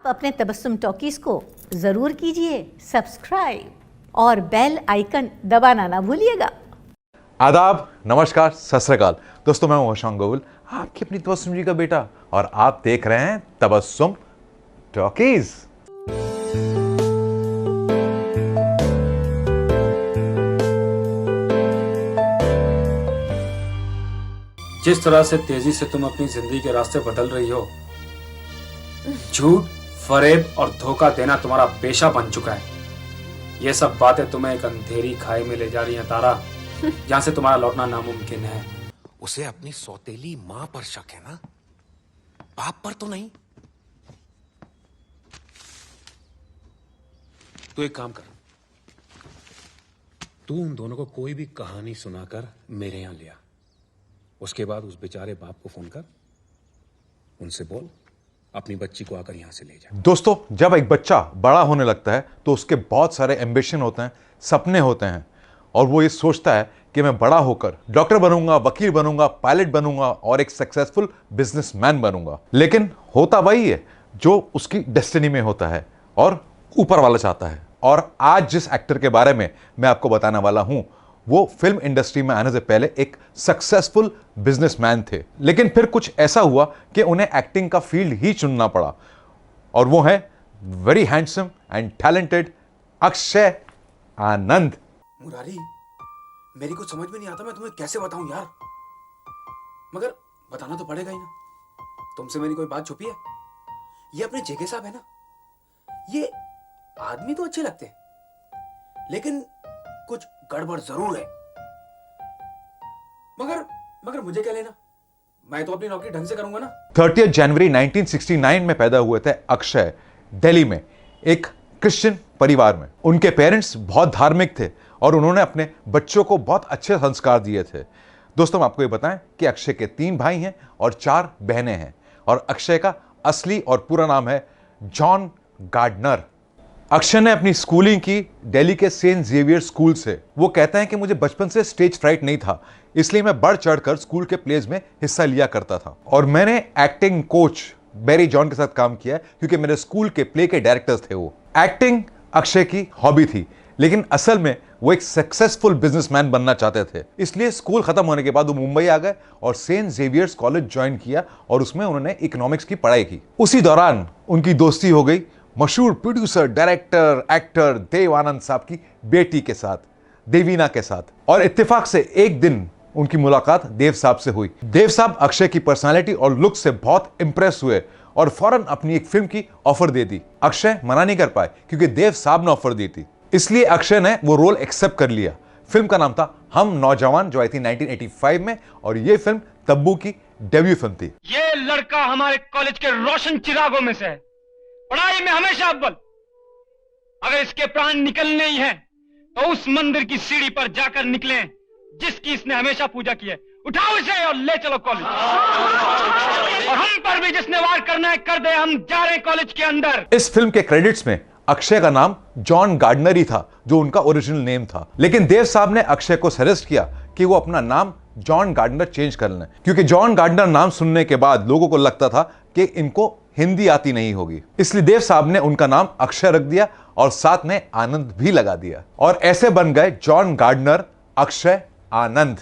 अपने तबस्सुम टॉकीज को जरूर कीजिए सब्सक्राइब और बेल आइकन दबाना ना भूलिएगा। आदाब, नमस्कार, सत श्री अकाल। दोस्तों, मैं हूं होशांग गोविल, आपकी अपनी तबस्सुम जी का बेटा, और आप देख रहे हैं तबस्सुम टॉकीज। जिस तरह से तेजी से तुम अपनी जिंदगी के रास्ते बदल रही हो, झूठ, फरेब और धोखा देना तुम्हारा पेशा बन चुका है। ये सब बातें तुम्हें एक अंधेरी खाई में ले जा रही हैं तारा, जहां से तुम्हारा लौटना नामुमकिन है। उसे अपनी सौतेली मां पर शक है ना, बाप पर तो नहीं। तू एक काम कर, तू उन दोनों को कोई भी कहानी सुनाकर मेरे यहां ले आ। उसके बाद उस बेचारे बाप को फोन कर, उनसे बोल अपनी बच्ची को आकर यहां से ले जा। दोस्तों, जब एक बच्चा बड़ा होने लगता है तो उसके बहुत सारे एम्बिशन होते हैं, सपने होते हैं, और वो ये सोचता है कि मैं बड़ा होकर डॉक्टर बनूंगा, वकील बनूंगा, पायलट बनूंगा और एक सक्सेसफुल बिजनेसमैन बनूंगा। लेकिन होता वही है जो उसकी डेस्टिनी में होता है और ऊपर वाला चाहता है। और आज जिस एक्टर के बारे में मैं आपको बताने वाला हूं, वो फिल्म इंडस्ट्री में आने से पहले एक सक्सेसफुल बिजनेसमैन थे। लेकिन फिर कुछ ऐसा हुआ कि उन्हें एक्टिंग का फील्ड ही चुनना पड़ा, और वो है very handsome and talented Akshay Anand. Murari, मेरी कुछ समझ में नहीं आता, मैं तुम्हें कैसे बताऊं यार, मगर बताना तो पड़ेगा ही ना। तुमसे मेरी कोई बात छुपी है? ये अपने जेके साहब है ना, ये आदमी तो अच्छे लगते हैं, लेकिन कुछ गड़बड़ जरूर है। मगर मुझे क्या लेना, मैं तो अपनी नौकरी ढंग से करूंगा ना। 30 जनवरी 1969 में पैदा हुए थे अक्षय, दिल्ली में एक क्रिश्चियन परिवार में। उनके पेरेंट्स बहुत धार्मिक थे और उन्होंने अपने बच्चों को बहुत अच्छे संस्कार दिए थे। दोस्तों, हम आपको ये बताएं कि अक्षय के 3 भाई हैं और 4 बहनें हैं, और अक्षय का असली और पूरा नाम है जॉन गार्डनर। अक्षय ने अपनी स्कूलिंग की दिल्ली के सेंट जेवियर स्कूल से। वो कहते हैं कि मुझे बचपन से स्टेज फ्राइट नहीं था, इसलिए मैं बढ़ चढ़कर स्कूल के प्लेज में हिस्सा लिया करता था, और मैंने एक्टिंग कोच बेरी जॉन के साथ काम किया क्योंकि मेरे स्कूल के प्ले के डायरेक्टर्स थे वो। एक्टिंग अक्षय की हॉबी थी, लेकिन असल में वो एक सक्सेसफुल बिजनेसमैन बनना चाहते थे। इसलिए स्कूल खत्म होने के बाद वो मुंबई आ गए और सेंट जेवियर्स कॉलेज ज्वाइन किया, और उसमें उन्होंने इकोनॉमिक्स की पढ़ाई की। उसी दौरान उनकी दोस्ती हो गई मशहूर producer, director, actor Dev Anand साहब की बेटी के साथ, देवीना के साथ। और इत्तेफाक से एक दिन उनकी मुलाकात देव साहब से हुई। देव साहब अक्षय की पर्सनालिटी और लुक से बहुत इंप्रेस हुए और फौरन अपनी एक फिल्म की ऑफर दे दी। अक्षय मना नहीं कर पाए क्योंकि देव साहब ने ऑफर दी थी, इसलिए अक्षय ने वो रोल एक्सेप्ट कर लिया। फिल्म का नाम था हम नौजवान, जो आई थी 1985 में, और ये फिल्म तब्बू की डेब्यू फिल्म थी। ये लड़का हमारे कॉलेज के रोशन चिरागों में से है, पढ़ाई में हमेशा अव्वल। अगर इसके प्राण निकलने ही हैं, तो उस मंदिर की सीढ़ी पर जाकर निकलें जिसकी इसने हमेशा पूजा की है। उठाओ इसे और ले चलो कॉलेज, और हम पर भी जिसने वार करना है कर दे, हम जा रहे हैं कॉलेज के अंदर। इस फिल्म के क्रेडिट्स में अक्षय का नाम जॉन गार्डनर ही था, जो उनका ओरिजिनल नेम था। लेकिन देव साहब ने अक्षय को सजेस्ट किया कि वो अपना नाम जॉन गार्डनर चेंज कर लें, क्योंकि जॉन गार्डनर नाम सुनने के बाद लोगों को लगता था कि इनको हिंदी आती नहीं होगी। इसलिए देव साहब ने उनका नाम अक्षय रख दिया और साथ में आनंद भी लगा दिया, और ऐसे बन गए जॉन गार्डनर अक्षय आनंद।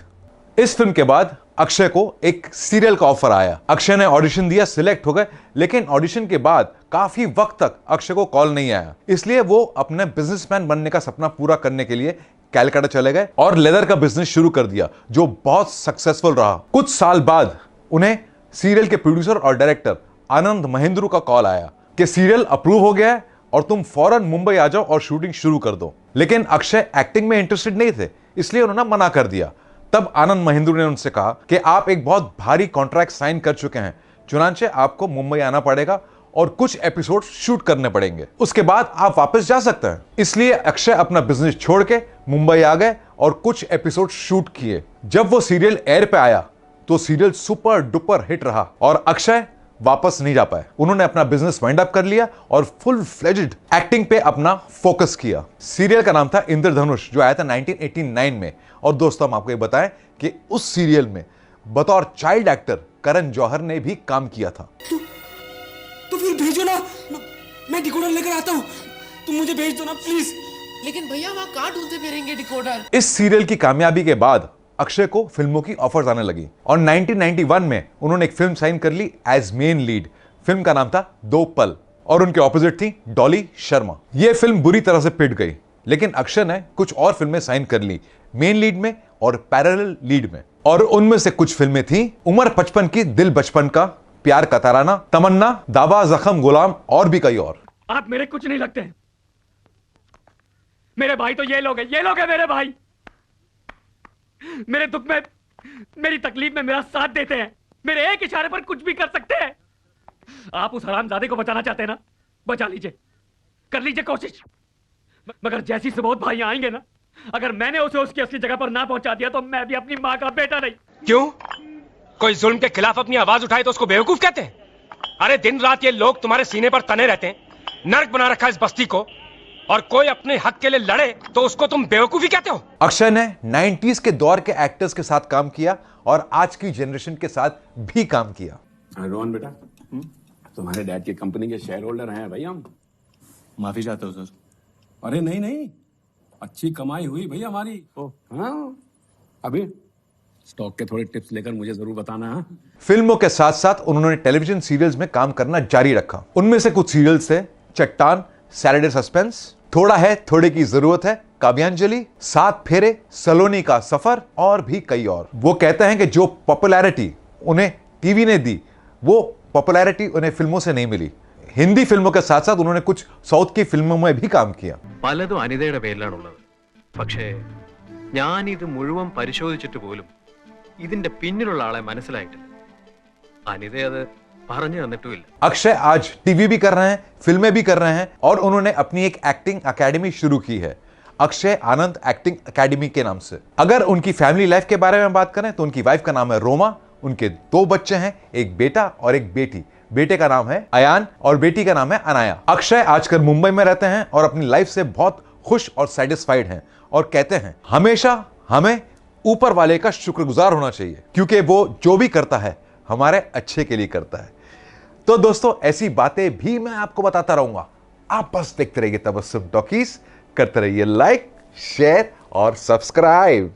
इस फिल्म के बाद अक्षय को एक सीरियल का ऑफर आया। अक्षय ने ऑडिशन दिया, सिलेक्ट हो गए, लेकिन ऑडिशन के बाद काफी वक्त तक अक्षय को कॉल नहीं आया। इसलिए वो अपने बिजनेसमैन बनने का सपना पूरा करने के लिए कलकत्ता चले गए और लेदर का बिजनेस शुरू कर दिया, जो बहुत सक्सेसफुल रहा। कुछ साल बाद उन्हें सीरियल के प्रोड्यूसर और डायरेक्टर आनंद महेंद्रू का कॉल आया कि सीरियल अप्रूव हो गया है और तुम फौरन मुंबई आ जाओ और शूटिंग शुरू कर दो। लेकिन अक्षय एक्टिंग में इंटरेस्टेड नहीं थे, इसलिए उन्होंने मना कर दिया। तब आनंद महेंद्रू ने उनसे कहा कि आप एक बहुत भारी कॉन्ट्रैक्ट साइन कर चुके हैं, चुनांचे आपको मुंबई आना पड़ेगा और कुछ एपिसोड शूट करने पड़ेंगे, उसके बाद आप वापस जा सकते हैं। इसलिए अक्षय अपना बिजनेस छोड़ के मुंबई आ गए और कुछ एपिसोड शूट किए। जब वो सीरियल एयर पे आया तो सीरियल सुपर डुपर हिट रहा और अक्षय वापस नहीं जा पाए। उन्होंने अपना बिजनेस वाइंड अप कर लिया और फुल फ्लेज्ड एक्टिंग पे अपना फोकस किया। सीरियल का नाम था इंद्रधनुष, जो आया था 1989 में। और दोस्तों, हम आपको ये बताएं कि उस सीरियल में बतौर चाइल्ड एक्टर करण जौहर ने भी काम किया था। तो फिर भेजो ना, मैं डिकोडर लेकर आता हूँ, तुम मुझे भेज दो ना प्लीज। लेकिन भैया वहाँ कहाँ ढूंढते फिरेंगे डिकोडर? इस सीरियल की कामयाबी के बाद अक्षय को फिल्मों की ऑफर्स आने लगी और 1991 में उन्होंने एक फिल्म साइन कर ली एज मेन लीड। फिल्म का नाम था दो पल और उनके ऑपोजिट थी डॉली शर्मा। यह फिल्म बुरी तरह से पिट गई, लेकिन अक्षय ने कुछ और फिल्में साइन कर ली मेन लीड में और पैरेलल लीड में, और उनमें से कुछ फिल्में थी उमर 55 की, दिल बचपन का, प्यार का तराना, तमन्ना, दावा, जख्म, गुलाम और भी कई और। आप मेरे कुछ नहीं लगते हैं। मेरे भाई तो ये लोग हैं मेरे भाई। मेरे दुख में, मेरी तकलीफ में मेरा साथ देते हैं, मेरे एक इशारे पर कुछ भी कर सकते हैं। आप उस हरामजादे को बचाना चाहते हैं ना, बचा लीजिए, कर लीजिए कोशिश। मगर जैसी सुबोध भाई आएंगे ना, अगर मैंने उसे उसकी असली जगह पर ना पहुंचा दिया तो मैं भी अपनी माँ का बेटा नहीं। क्यों? कोई जुल्म के खिलाफ अपनी आवाज उठाए तो उसको बेवकूफ कहते हैं? अरे दिन रात ये लोग तुम्हारे सीने पर तने रहते हैं, नर्क बना रखा इस बस्ती को, और कोई अपने हक के लिए लड़े तो उसको तुम बेवकूफी कहते हो? अक्षय ने 90s के दौर के एक्टर्स के साथ काम किया और आज की जनरेशन के साथ भी काम किया। रोहन बेटा, तुम्हारे डैड की कंपनी के शेयर होल्डर हैं भाई हम। माफी चाहता हूँ सर। अरे नहीं नहीं, अच्छी कमाई हुई भाई हमारी। हाँ, अभी स्टॉक के थोड़े टिप्स लेकर मुझे जरूर बताना। हाँ? फिल्मों के साथ साथ उन्होंने टेलीविजन सीरियल्स में काम करना जारी रखा। उनमें से कुछ सीरियल्स थे चट्टान, सैटरडे सस्पेंस, थोड़ा है थोड़े की जरूरत है, काव्यांजलि, सात फेरे, सलोनी का सफर और भी कई और। वो कहते हैं कि जो पॉपुलैरिटी उन्हें टीवी ने दी, वो पॉपुलैरिटी उन्हें फिल्मों से नहीं मिली। हिंदी फिल्मों के साथ साथ उन्होंने कुछ साउथ की फिल्मों में भी काम किया। പലതും അനിതയുടെ പേരിലാണുള്ളത്. പക്ഷേ ഞാനിത് മുഴുവൻ പരിശോധിച്ചിട്ട് പോലും ഇതിന്റെ പിന്നിലുള്ള ആളെ മനസ്സിലായിട്ടില്ല. അനിത അത് പറഞ്ഞു തന്നിട്ടുമില്ല. अक्षय आज टीवी भी कर रहे हैं, फिल्में भी कर रहे हैं और उन्होंने अपनी एक एक्टिंग एकेडमी शुरू की है, अक्षय आनंद एक्टिंग एकेडमी के नाम से। अगर उनकी फैमिली लाइफ के बारे में बात करें तो उनकी वाइफ का नाम है रोमा, उनके दो बच्चे हैं, एक बेटा और एक बेटी। बेटे का नाम है अयान और बेटी का नाम है अनाया। अक्षय आजकल मुंबई में रहते हैं और अपनी लाइफ से बहुत खुश और सेटिस्फाइड हैं और कहते हैं हमेशा हमें ऊपर वाले का शुक्रगुजार होना चाहिए, क्योंकि वो जो भी करता है हमारे अच्छे के लिए करता है। तो दोस्तों, ऐसी बातें भी मैं आपको बताता रहूंगा। आप बस देखते रहिए तबस्सुम टॉकीज, करते रहिए लाइक, शेयर और सब्सक्राइब।